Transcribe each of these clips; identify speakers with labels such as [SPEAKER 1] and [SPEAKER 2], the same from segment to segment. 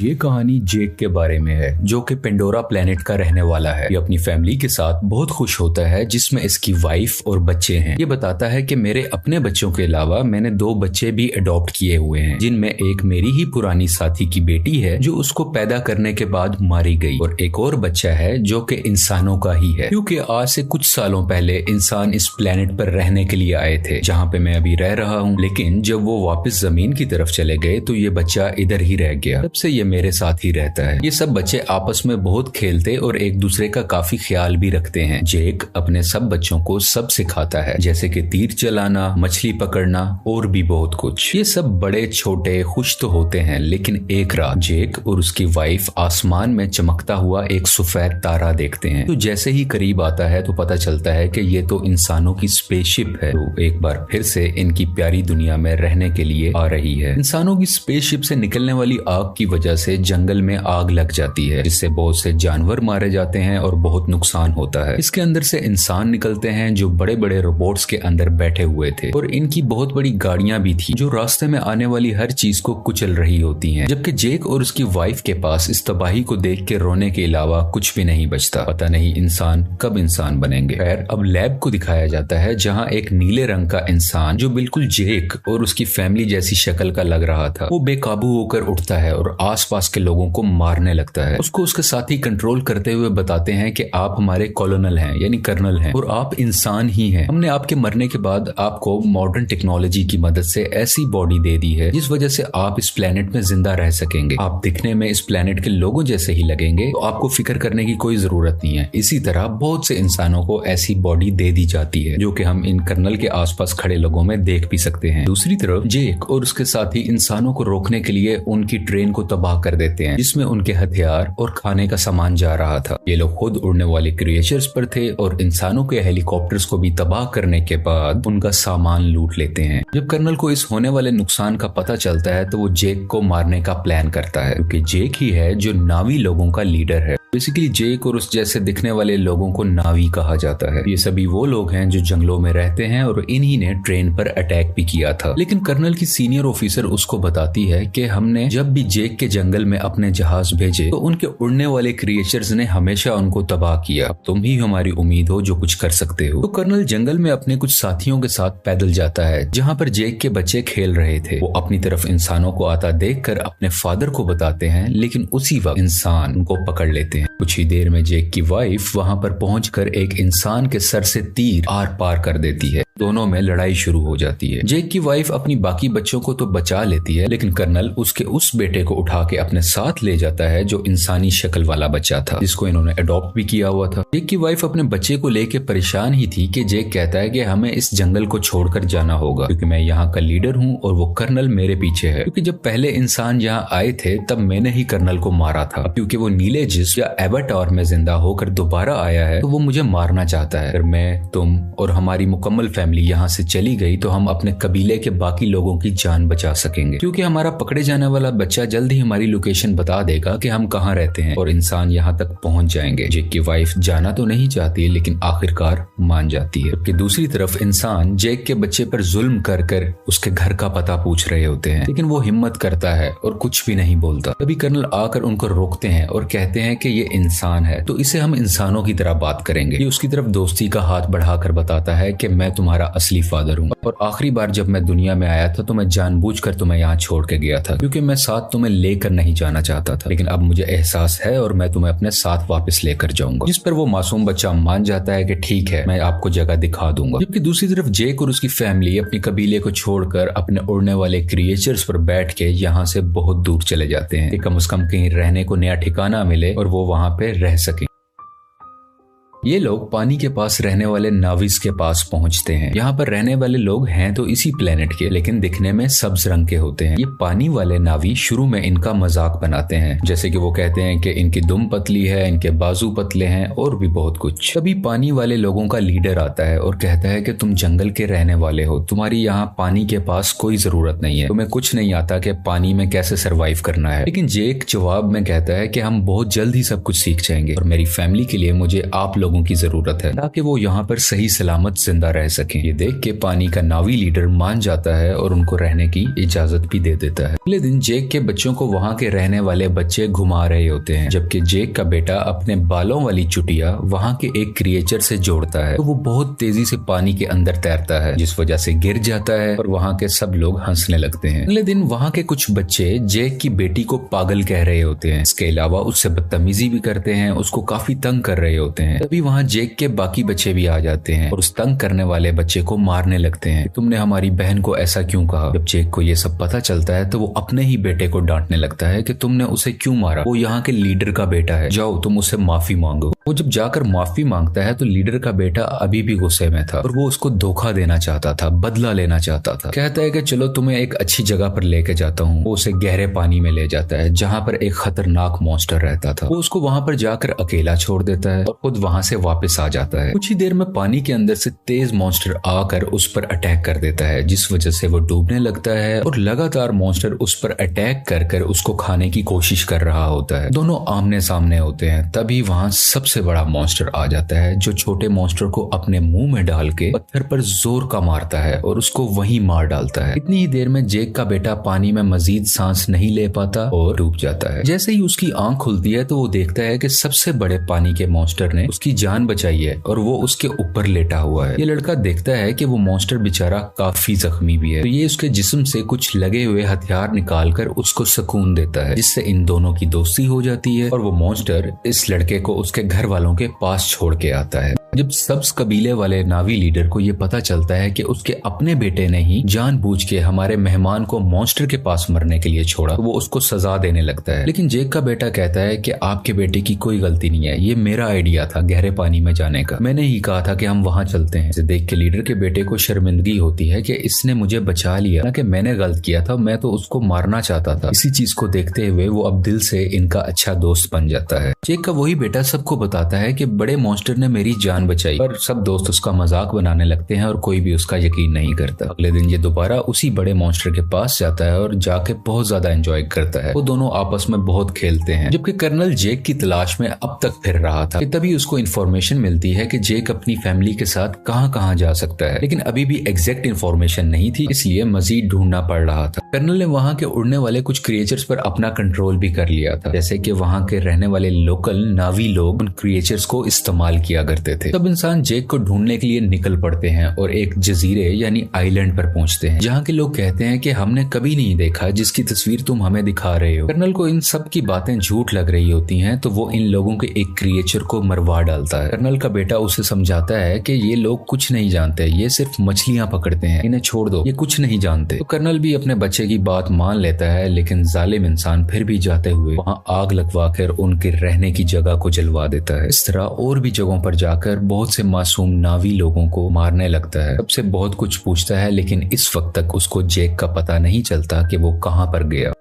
[SPEAKER 1] ये कहानी जेक के बारे में है जो कि पेंडोरा प्लेनेट का रहने वाला है। ये अपनी फैमिली के साथ बहुत खुश होता है जिसमें इसकी वाइफ और बच्चे हैं। ये बताता है कि मेरे अपने बच्चों के अलावा मैंने 2 बच्चे भी अडॉप्ट किए हुए हैं, जिनमें एक मेरी ही पुरानी साथी की बेटी है जो उसको पैदा करने के बाद मारी गई, और एक और बच्चा है जो कि इंसानों का ही है, क्योंकि आज से कुछ सालों पहले इंसान इस प्लेनेट पर रहने के लिए आए थे जहाँ पे मैं अभी रह रहा हूँ। लेकिन जब वो वापस जमीन की तरफ चले गए तो ये बच्चा इधर ही रह गया। तब से ये मेरे साथ ही रहता है। ये सब बच्चे आपस में बहुत खेलते और एक दूसरे का काफी ख्याल भी रखते हैं। जेक अपने सब बच्चों को सब सिखाता है, जैसे कि तीर चलाना, मछली पकड़ना और भी बहुत कुछ। ये सब बड़े छोटे खुश तो होते हैं, लेकिन एक रात जेक और उसकी वाइफ आसमान में चमकता हुआ एक सफेद तारा देखते हैं। तो जैसे ही करीब आता है तो पता चलता है कि ये तो इंसानों की स्पेसशिप है, तो एक बार फिर से इनकी प्यारी दुनिया में रहने के लिए आ रही है। इंसानों की स्पेसशिप से निकलने वाली आग की वजह से जंगल में आग लग जाती है, जिससे बहुत से जानवर मारे जाते हैं और बहुत नुकसान होता है। इसके अंदर से इंसान निकलते हैं जो बड़े बड़े रोबोट्स के अंदर बैठे हुए थे, और इनकी बहुत बड़ी गाड़ियां भी थी जो रास्ते में आने वाली हर चीज को कुचल रही होती हैं। जबकि जेक और उसकी वाइफ के पास इस तबाही को देख के रोने के अलावा कुछ भी नहीं बचता। पता नहीं इंसान कब इंसान बनेंगे। खैर, अब लैब को दिखाया जाता है जहाँ एक नीले रंग का इंसान जो बिल्कुल जेक और उसकी फैमिली जैसी शक्ल का लग रहा था, वो बेकाबू होकर उठता है और आसपास के लोगों को मारने लगता है। उसको उसके साथी कंट्रोल करते हुए बताते हैं कि आप हमारे कॉलोनल हैं, यानी कर्नल हैं, और आप इंसान ही हैं। हमने आपके मरने के बाद आपको मॉडर्न टेक्नोलॉजी की मदद से ऐसी बॉडी दे दी है जिस वजह से आप इस प्लेनेट में जिंदा रह सकेंगे। आप दिखने में इस प्लेनेट के लोगों जैसे ही लगेंगे, तो आपको फिक्र करने की कोई जरूरत नहीं है। इसी तरह बहुत से इंसानों को ऐसी बॉडी दे दी जाती है जो कि हम इन कर्नल के आसपास खड़े लोगों में देख भी सकते हैं। दूसरी तरफ जेक और उसके साथी इंसानों को रोकने के लिए उनकी ट्रेन को तबाह कर देते हैं, जिसमें उनके हथियार और खाने का सामान जा रहा था। ये लोग खुद उड़ने वाले क्रिएचर्स पर थे और इंसानों के हेलीकॉप्टर्स को भी तबाह करने के बाद उनका सामान लूट लेते हैं। जब कर्नल को इस होने वाले नुकसान का पता चलता है तो वो जेक को मारने का प्लान करता है, क्योंकि जेक ही है जो नावी लोगों का लीडर है। बेसिकली जेक और उस जैसे दिखने वाले लोगों को नावी कहा जाता है। ये सभी वो लोग हैं जो जंगलों में रहते हैं और इन्हीं ने ट्रेन पर अटैक भी किया था। लेकिन कर्नल की सीनियर ऑफिसर उसको बताती है कि हमने जब भी जेक के जंगल में अपने जहाज भेजे तो उनके उड़ने वाले क्रिएचर्स ने हमेशा उनको तबाह किया। अब तुम ही हमारी उम्मीद हो जो कुछ कर सकते हो। तो कर्नल जंगल में अपने कुछ साथियों के साथ पैदल जाता है जहाँ पर जेक के बच्चे खेल रहे थे। वो अपनी तरफ इंसानों को आता देखकर अपने फादर को बताते हैं, लेकिन उसी वक्त इंसान उनको पकड़ लेते हैं। कुछ ही देर में जेक की वाइफ वहां पर पहुंचकर एक इंसान के सर से तीर आर पार कर देती है। दोनों में लड़ाई शुरू हो जाती है। जेक की वाइफ अपनी बाकी बच्चों को तो बचा लेती है, लेकिन कर्नल उसके उस बेटे को उठा के अपने साथ ले जाता है जो इंसानी शक्ल वाला बच्चा था, जिसको इन्होंने अडॉप्ट भी किया हुआ था। जेक की वाइफ अपने बच्चे को लेके परेशान ही थी कि जेक कहता है कि हमें इस जंगल को छोड़कर जाना होगा, क्योंकि मैं यहाँ का लीडर हूँ और वो कर्नल मेरे पीछे है। क्योंकि जब पहले इंसान यहाँ आए थे तब मैंने ही कर्नल को मारा था। क्योंकि वो नीले जिस्म या एवाटार में जिंदा होकर दोबारा आया है तो वो मुझे मारना चाहता है। अगर मैं, तुम और हमारी मुकम्मल फैमिली यहाँ से चली गई तो हम अपने कबीले के बाकी लोगों की जान बचा सकेंगे, क्योंकि हमारा पकड़े जाने वाला बच्चा जल्द ही हमारी लोकेशन बता देगा कि हम कहाँ रहते हैं और इंसान यहाँ तक पहुंच जाएंगे। जेक की वाइफ जाना तो नहीं चाहती, लेकिन आखिरकार मान जाती है। जबकि दूसरी तरफ इंसान जेक के बच्चे पर जुल्म कर कर उसके घर का पता पूछ रहे होते हैं, लेकिन वो हिम्मत करता है और कुछ भी नहीं बोलता। तभी कर्नल आकर उनको रोकते हैं और कहते हैं कि ये इंसान है तो इसे हम इंसानों की तरह बात करेंगे। ये उसकी तरफ दोस्ती का हाथ बढ़ाकर बताता है कि मैं तुम्हारा असली फादर हूँ, और आखिरी बार जब मैं दुनिया में आया था तो मैं जानबूझकर तुम्हें यहाँ छोड़ के गया था, क्योंकि मैं साथ तुम्हें लेकर नहीं जाना चाहता था। लेकिन अब मुझे एहसास है और मैं तुम्हें अपने साथ वापस लेकर जाऊंगा। जिस पर वो मासूम बच्चा मान जाता है कि ठीक है, मैं आपको जगह दिखा दूंगा। जबकि दूसरी तरफ जेक और उसकी फैमिली अपनी कबीले को छोड़कर अपने उड़ने वाले क्रिएचर्स पर बैठ के यहाँ से बहुत दूर चले जाते हैं कि कम से कम कहीं रहने को नया ठिकाना मिले और वो वहां पे रह सके। ये लोग पानी के पास रहने वाले नाविस के पास पहुंचते हैं। यहाँ पर रहने वाले लोग हैं तो इसी प्लेनेट के, लेकिन दिखने में सब्ज रंग के होते हैं। ये पानी वाले नावी शुरू में इनका मजाक बनाते हैं, जैसे कि वो कहते हैं कि इनकी दुम पतली है, इनके बाजू पतले हैं और भी बहुत कुछ। तभी पानी वाले लोगों का लीडर आता है और कहता है कि तुम जंगल के रहने वाले हो, तुम्हारी यहाँ पानी के पास कोई जरूरत नहीं है, तुम्हें कुछ नहीं आता कि पानी में कैसे सरवाइव करना है। लेकिन जेक जवाब में कहता है कि हम बहुत जल्द ही सब कुछ सीख जाएंगे और मेरी फैमिली के लिए मुझे आप लोग लोगों की जरूरत है ताकि वो यहाँ पर सही सलामत जिंदा रह सकें। ये देख के पानी का नावी लीडर मान जाता है और उनको रहने की इजाजत भी दे देता है। अगले दिन जेक के बच्चों को वहाँ के रहने वाले बच्चे घुमा रहे होते हैं, जबकि जेक का बेटा अपने बालों वाली चुटिया वहाँ के एक क्रिएचर से जोड़ता है तो वो बहुत तेजी से पानी के अंदर तैरता है, जिस वजह से गिर जाता है और वहाँ के सब लोग हंसने लगते हैं। अगले दिन वहाँ के कुछ बच्चे जेक की बेटी को पागल कह रहे होते हैं। इसके अलावा उससे बदतमीजी भी करते हैं, उसको काफी तंग कर रहे होते हैं। तभी वहाँ जेक के बाकी बच्चे भी आ जाते हैं और उस तंग करने वाले बच्चे को मारने लगते हैं। तुमने हमारी बहन को ऐसा क्यों कहा? जब जेक को ये सब पता चलता है तो वो अपने ही बेटे को डांटने लगता है कि तुमने उसे क्यों मारा, वो यहाँ के लीडर का बेटा है, जाओ तुम उससे माफी मांगो। वो जब जाकर माफी मांगता है तो लीडर का बेटा अभी भी गुस्से में था और वो उसको धोखा देना चाहता था, बदला लेना चाहता था। कहता है कि चलो तुम्हें एक अच्छी जगह पर लेके जाता हूँ। वो उसे गहरे पानी में ले जाता है जहाँ पर एक खतरनाक मॉन्स्टर रहता था। वो उसको वहाँ पर जाकर अकेला छोड़ देता है और खुद वहाँ से वापस आ जाता है। कुछ ही देर में पानी के अंदर से तेज मॉन्स्टर आकर उस पर अटैक कर देता है, जिस वजह से वो डूबने लगता है और लगातार मॉन्स्टर उस पर अटैक कर कर उसको खाने की कोशिश कर रहा होता है। दोनों आमने सामने होते हैं। तभी वहाँ सबसे बड़ा मॉन्स्टर आ जाता है जो छोटे मॉन्स्टर को अपने मुंह में डाल के पत्थर पर जोर का मारता है और उसको वहीं मार डालता है। इतनी ही देर में जेक का बेटा पानी में मजीद सांस नहीं ले पाता और डूब जाता है। जैसे ही उसकी आंख खुलती है तो वो देखता है कि सबसे बड़े पानी के मॉन्स्टर ने उसकी जान बचाई है और वो उसके ऊपर लेटा हुआ है। ये लड़का देखता है कि वो मॉन्स्टर बेचारा काफी जख्मी भी है, तो ये उसके जिस्म से कुछ लगे हुए हथियार निकालकर उसको सुकून देता है, जिससे इन दोनों की दोस्ती हो जाती है और वो मॉन्स्टर इस लड़के को उसके घर वालों के पास छोड़ के आता है। जब सब्ज कबीले वाले नावी लीडर को ये पता चलता है कि उसके अपने बेटे ने ही जानबूझ के हमारे मेहमान को मॉन्स्टर के पास मरने के लिए छोड़ा, तो वो उसको सजा देने लगता है। लेकिन जेक का बेटा कहता है कि आपके बेटे की कोई गलती नहीं है, ये मेरा आइडिया था गहरे पानी में जाने का, मैंने ही कहा था कि हम वहां चलते हैं। इसे देख के लीडर के बेटे को शर्मिंदगी होती है कि इसने मुझे बचा लिया, ना कि मैंने गलत किया था, मैं तो उसको मारना चाहता था। इसी चीज को देखते हुए वो अब दिल से इनका अच्छा दोस्त बन जाता है। जेक का वही बेटा सबको बताता है कि बड़े मॉन्स्टर ने मेरी जान बचाई, पर सब दोस्त उसका मजाक बनाने लगते हैं और कोई भी उसका यकीन नहीं करता। अगले दिन ये दोबारा उसी बड़े मॉन्स्टर के पास जाता है और जाके बहुत ज्यादा एंजॉय करता है। वो दोनों आपस में बहुत खेलते हैं, जबकि कर्नल जेक की तलाश में अब तक फिर रहा था कि तभी उसको इन्फॉर्मेशन मिलती है कि जेक अपनी फैमिली के साथ कहां कहां जा सकता है, लेकिन अभी भी एग्जैक्ट इन्फॉर्मेशन नहीं थी, इसलिए मजीद ढूंढना पड़ रहा था। कर्नल ने वहां के उड़ने वाले कुछ क्रिएचर्स पर अपना कंट्रोल भी कर लिया था, जैसे कि वहां के रहने वाले लोकल नावी लोग उन क्रिएचर्स को इस्तेमाल किया करते थे। तब इंसान जेक को ढूंढने के लिए निकल पड़ते हैं और एक जजीरे यानी आइलैंड पर पहुंचते हैं, जहाँ के लोग कहते हैं कि हमने कभी नहीं देखा जिसकी तस्वीर तुम हमें दिखा रहे हो। कर्नल को इन सब की बातें झूठ लग रही होती हैं, तो वो इन लोगों के एक क्रिएचर को मरवा डालता है। कर्नल का बेटा उसे समझाता है कि ये लोग कुछ नहीं जानते, ये सिर्फ मछलियां पकड़ते हैं, इन्हें छोड़ दो, ये कुछ नहीं जानते। तो कर्नल भी अपने बच्चे की बात मान लेता है, लेकिन जालिम इंसान फिर भी जाते हुए वहाँ आग लगवा कर उनके रहने की जगह को जलवा देता है। इस तरह और भी जगहों पर जाकर बहुत से मासूम नावी लोगों को मारने लगता है। सबसे बहुत कुछ पूछता है, लेकिन इस वक्त तक उसको जेक का पता नहीं चलता कि वो कहां पर गया।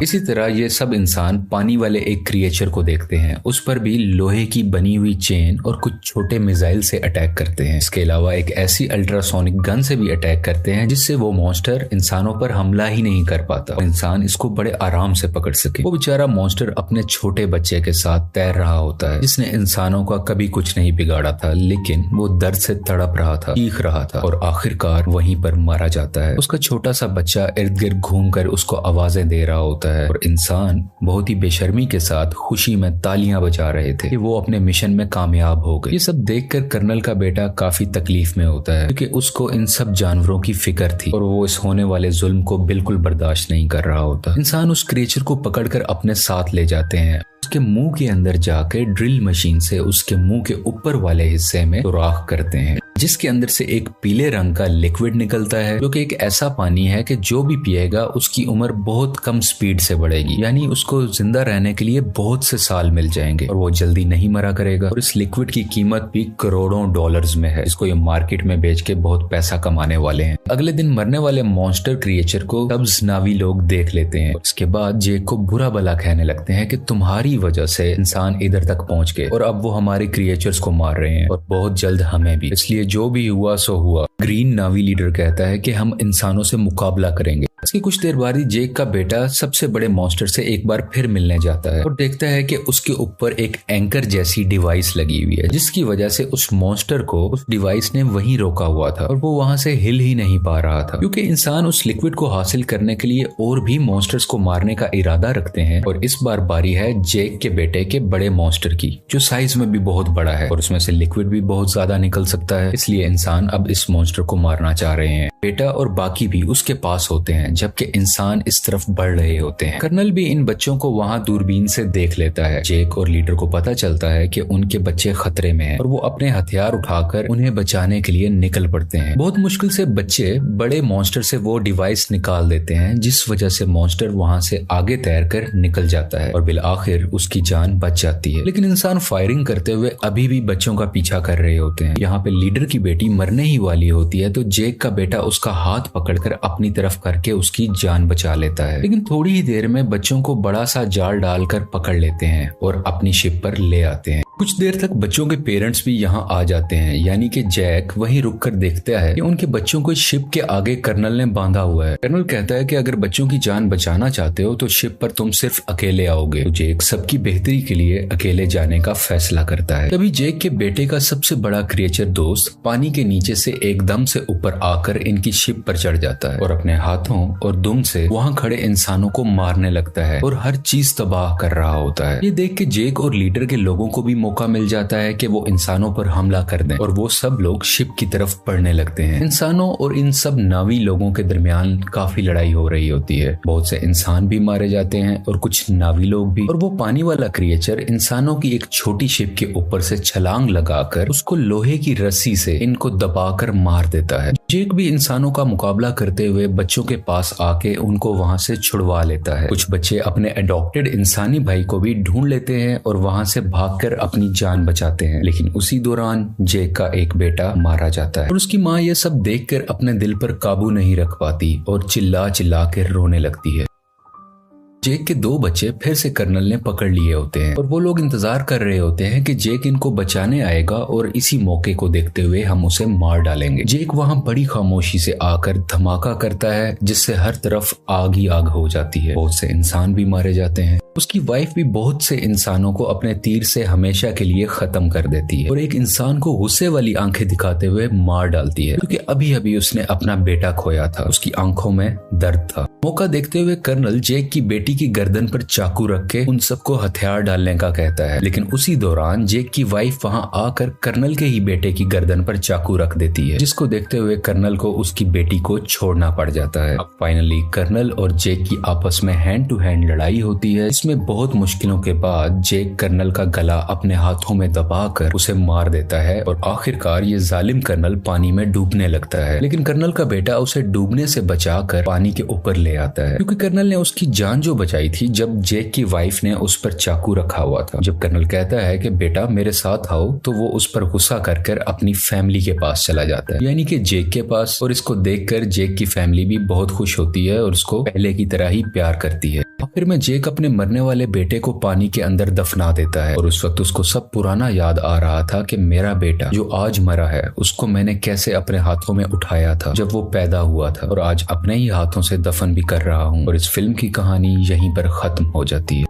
[SPEAKER 1] इसी तरह ये सब इंसान पानी वाले एक क्रिएचर को देखते हैं, उस पर भी लोहे की बनी हुई चेन और कुछ छोटे मिसाइल से अटैक करते हैं। इसके अलावा एक ऐसी अल्ट्रासोनिक गन से भी अटैक करते हैं जिससे वो मॉन्स्टर इंसानों पर हमला ही नहीं कर पाता, इंसान इसको बड़े आराम से पकड़ सके। वो बेचारा मॉन्स्टर अपने छोटे बच्चे के साथ तैर रहा होता है, जिसने इंसानों का कभी कुछ नहीं बिगाड़ा था, लेकिन वो दर्द से तड़प रहा था, चीख रहा था और आखिरकार वहीं पर मारा जाता है। उसका छोटा सा बच्चा इर्द गिर्द घूम कर उसको आवाजें दे रहा होता है और इंसान बहुत ही बेशर्मी के साथ खुशी में तालियां बजा रहे थे कि वो अपने मिशन में कामयाब हो गए। ये सब देखकर कर्नल का बेटा काफी तकलीफ में होता है, क्योंकि उसको इन सब जानवरों की फिक्र थी और वो इस होने वाले जुल्म को बिल्कुल बर्दाश्त नहीं कर रहा होता। इंसान उस क्रिएचर को पकड़कर अपने साथ ले जाते हैं, उसके मुंह के अंदर जाकर ड्रिल मशीन से उसके मुंह के ऊपर वाले हिस्से में सुराख करते हैं, जिसके अंदर से एक पीले रंग का लिक्विड निकलता है, जो कि एक ऐसा पानी है कि जो भी पिएगा उसकी उम्र बहुत कम स्पीड से बढ़ेगी, यानी उसको जिंदा रहने के लिए बहुत से साल मिल जाएंगे और वो जल्दी नहीं मरा करेगा। और इस लिक्विड की कीमत भी करोड़ों डॉलर्स में है, इसको ये मार्केट में बेच के बहुत पैसा कमाने वाले हैं। अगले दिन मरने वाले मॉन्स्टर क्रिएचर को सब्ज नावी लोग देख लेते हैं। इसके बाद जेक को बुरा भला कहने लगते हैं कि तुम्हारी वजह से इंसान इधर तक पहुंच गए और अब वो हमारे क्रिएचर्स को मार रहे हैं और बहुत जल्द हमें भी, इसलिए जो भी हुआ सो हुआ। ग्रीन नावी लीडर कहता है कि हम इंसानों से मुकाबला करेंगे, इसकी कुछ देर बाद ही जेक का बेटा सबसे बड़े मॉन्स्टर से एक बार फिर मिलने जाता है और देखता है कि उसके ऊपर एक एंकर जैसी डिवाइस लगी हुई है, जिसकी वजह से उस मॉन्स्टर को उस डिवाइस ने वहीं रोका हुआ था और वो वहां से हिल ही नहीं पा रहा था, क्योंकि इंसान उस लिक्विड को हासिल करने के लिए और भी मॉन्स्टर्स को मारने का इरादा रखते हैं। और इस बार बारी है जेक के बेटे के बड़े मॉन्स्टर की, जो साइज में भी बहुत बड़ा है और उसमें से लिक्विड भी बहुत ज्यादा निकल सकता है। इसलिए इंसान अब इस मॉन्स्टर को मारना चाह रहे हैं। बेटा और बाकी भी उसके पास होते हैं, जबकि इंसान इस तरफ बढ़ रहे होते हैं। कर्नल भी इन बच्चों को वहां दूरबीन से देख लेता है। जेक और लीडर को पता चलता है कि उनके बच्चे खतरे में हैं और वो अपने हथियार उठाकर उन्हें बचाने के लिए निकल पड़ते हैं। बहुत मुश्किल से बच्चे बड़े मॉन्स्टर से वो डिवाइस निकाल देते हैं, जिस वजह से मॉन्स्टर वहां से आगे तैरकर निकल जाता है और बिल आखिर उसकी जान बच जाती है। लेकिन इंसान फायरिंग करते हुए अभी भी बच्चों का पीछा कर रहे होते हैं। यहाँ पे लीडर की बेटी मरने ही वाली होती है तो जेक का बेटा उसका हाथ पकड़कर अपनी तरफ करके उसकी जान बचा लेता है। लेकिन थोड़ी ही देर में बच्चों को बड़ा सा जाल डालकर पकड़ लेते हैं और अपनी शिप पर ले आते हैं। कुछ देर तक बच्चों के पेरेंट्स भी यहाँ आ जाते हैं, यानी कि जैक वहीं रुककर देखता है कि उनके बच्चों को शिप के आगे कर्नल ने बांधा हुआ है। कर्नल कहता है कि अगर बच्चों की जान बचाना चाहते हो तो शिप पर तुम सिर्फ अकेले आओगे। तो जेक सबकी बेहतरी के लिए अकेले जाने का फैसला करता है। तभी जेक के बेटे का सबसे बड़ा क्रिएचर दोस्त पानी के नीचे से एकदम से ऊपर आकर इनकी शिप पर चढ़ जाता है और अपने हाथों और दुम से वहाँ खड़े इंसानों को मारने लगता है और हर चीज तबाह कर रहा होता है। ये देख के जेक और लीडर के लोगों को भी मौका मिल जाता है कि वो इंसानों पर हमला कर दें और वो सब लोग शिप की तरफ बढ़ने लगते हैं। इंसानों और इन सब नावी लोगों के दरमियान काफी लड़ाई हो रही होती है। बहुत से इंसान भी मारे जाते हैं और कुछ नावी लोग भी। और वो पानी वाला क्रिएचर इंसानों की एक छोटी शिप के ऊपर से छलांग लगाकर उसको लोहे की रस्सी से इनको दबाकर मार देता है। जेक भी इंसानों का मुकाबला करते हुए बच्चों के पास आके उनको वहां से छुड़वा लेता है। कुछ बच्चे अपने अडॉप्टेड इंसानी भाई को भी ढूंढ लेते हैं और वहां से भागकर अपनी जान बचाते हैं। लेकिन उसी दौरान जेक का एक बेटा मारा जाता है और उसकी माँ ये सब देखकर अपने दिल पर काबू नहीं रख पाती और चिल्ला चिल्ला कर रोने लगती है। जेक के दो बच्चे फिर से कर्नल ने पकड़ लिए होते हैं और वो लोग इंतजार कर रहे होते हैं कि जेक इनको बचाने आएगा और इसी मौके को देखते हुए हम उसे मार डालेंगे। जेक वहां बड़ी खामोशी से आकर धमाका करता है, जिससे हर तरफ आग ही आग हो जाती है। बहुत से इंसान भी मारे जाते हैं। उसकी वाइफ भी बहुत से इंसानों को अपने तीर से हमेशा के लिए खत्म कर देती है और एक इंसान को गुस्से वाली आंखें दिखाते हुए मार डालती है, क्योंकि अभी अभी उसने अपना बेटा खोया था। उसकी आंखों में दर्द था। मौका देखते हुए कर्नल जेक की बेटी की गर्दन पर चाकू रख के उन सबको हथियार डालने का कहता है। लेकिन उसी दौरान जेक की वाइफ वहां आकर कर्नल के ही बेटे की गर्दन पर चाकू रख देती है, जिसको देखते हुए कर्नल को उसकी बेटी को छोड़ना पड़ जाता है। अब फाइनली कर्नल और जेक की आपस में हैंड टू हैंड लड़ाई होती है। इसमें बहुत मुश्किलों के बाद जेक कर्नल का गला अपने हाथों में दबाकर उसे मार देता है और आखिरकार ये जालिम कर्नल पानी में डूबने लगता है। लेकिन कर्नल का बेटा उसे डूबने से बचाकर पानी के ऊपर ले आता है, क्योंकि कर्नल ने उसकी जान जो बचाई थी जब जेक की वाइफ ने उस पर चाकू रखा हुआ था। जब कर्नल कहता है कि बेटा मेरे साथ आओ, तो वो उस पर गुस्सा कर अपनी फैमिली के पास चला जाता है, यानी कि जेक के पास। और इसको देखकर जेक की फैमिली भी बहुत खुश होती है और उसको पहले की तरह ही प्यार करती है। आखिर में जेक अपने मरने वाले बेटे को पानी के अंदर दफना देता है और उस वक्त उसको सब पुराना याद आ रहा था कि मेरा बेटा जो आज मरा है उसको मैंने कैसे अपने हाथों में उठाया था जब वो पैदा हुआ था, और आज अपने ही हाथों से दफन भी कर रहा हूँ। और इस फिल्म की कहानी यहीं पर खत्म हो जाती है।